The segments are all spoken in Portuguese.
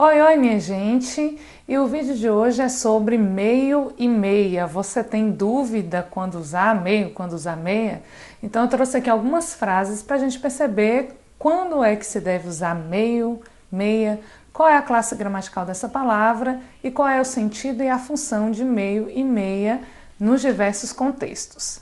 Oi, oi, minha gente! E o vídeo de hoje é sobre meio e meia. Você tem dúvida quando usar meio, quando usar meia? Então eu trouxe aqui algumas frases para a gente perceber quando é que se deve usar meio, meia, qual é a classe gramatical dessa palavra e qual é o sentido e a função de meio e meia nos diversos contextos.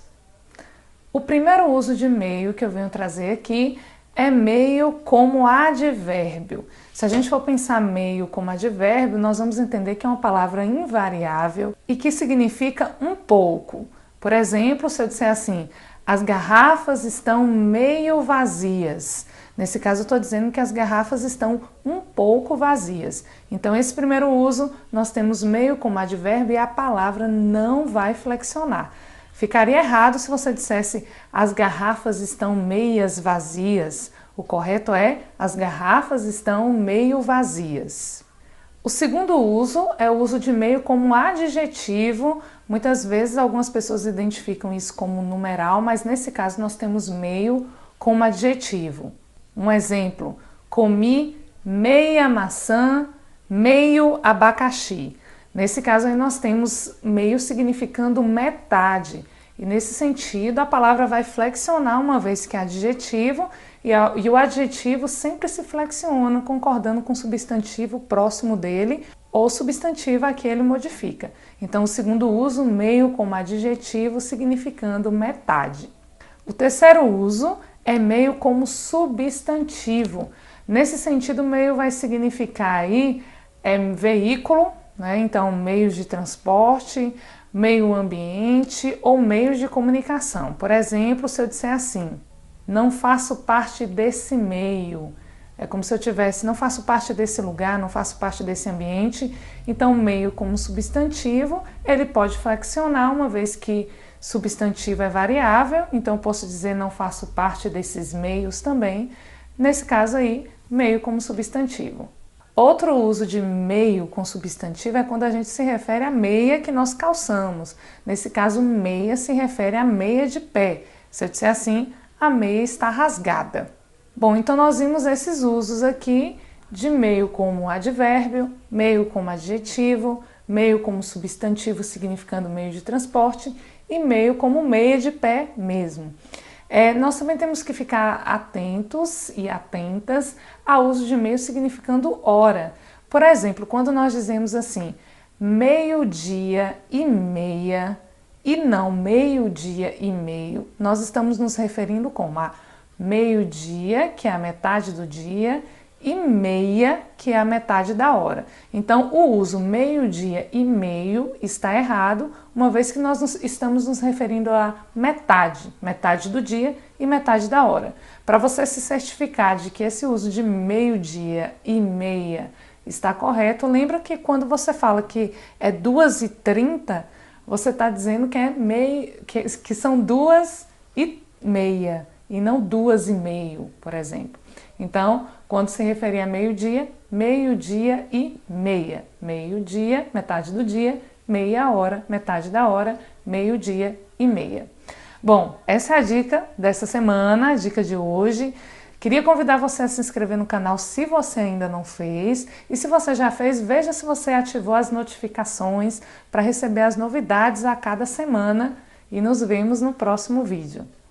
O primeiro uso de meio que eu venho trazer aqui é meio como advérbio. Se a gente for pensar meio como advérbio, nós vamos entender que é uma palavra invariável e que significa um pouco. Por exemplo, se eu disser assim, as garrafas estão meio vazias. Nesse caso, eu estou dizendo que as garrafas estão um pouco vazias. Então, esse primeiro uso, nós temos meio como advérbio e a palavra não vai flexionar. Ficaria errado se você dissesse as garrafas estão meias vazias. O correto é as garrafas estão meio vazias. O segundo uso é o uso de meio como adjetivo. Muitas vezes algumas pessoas identificam isso como numeral, mas nesse caso nós temos meio como adjetivo. Um exemplo, comi meia maçã, meio abacaxi. Nesse caso aí nós temos meio significando metade. E nesse sentido a palavra vai flexionar uma vez que é adjetivo e o adjetivo sempre se flexiona concordando com o substantivo próximo dele ou substantivo a que ele modifica. Então o segundo uso, meio como adjetivo significando metade. O terceiro uso é meio como substantivo. Nesse sentido, meio vai significar aí veículo, né? Então meios de transporte, meio ambiente ou meios de comunicação. Por exemplo, se eu disser assim, não faço parte desse meio, é como se eu tivesse, não faço parte desse lugar, não faço parte desse ambiente. Então, meio como substantivo, ele pode flexionar uma vez que substantivo é variável, então eu posso dizer não faço parte desses meios também. Nesse caso aí, meio como substantivo. Outro uso de meio com substantivo é quando a gente se refere à meia que nós calçamos. Nesse caso, meia se refere à meia de pé. Se eu disser assim, a meia está rasgada. Bom, então nós vimos esses usos aqui de meio como advérbio, meio como adjetivo, meio como substantivo significando meio de transporte e meio como meia de pé mesmo. Nós também temos que ficar atentos e atentas ao uso de meio significando hora. Por exemplo, quando nós dizemos assim, meio-dia e meia e não meio-dia e meio, nós estamos nos referindo como a meio-dia, que é a metade do dia, e meia, que é a metade da hora. Então, o uso meio-dia e meio está errado, uma vez que nós estamos nos referindo a metade, metade do dia e metade da hora. Para você se certificar de que esse uso de meio-dia e meia está correto, lembra que quando você fala que é 2h30, você está dizendo que é meio, que são 2h30 e não 2h30, por exemplo. Então, quando se referir a meio-dia, meio-dia e meia. Meio-dia, metade do dia, meia hora, metade da hora, meio-dia e meia. Bom, essa é a dica dessa semana, a dica de hoje. Queria convidar você a se inscrever no canal se você ainda não fez. E se você já fez, veja se você ativou as notificações para receber as novidades a cada semana. E nos vemos no próximo vídeo.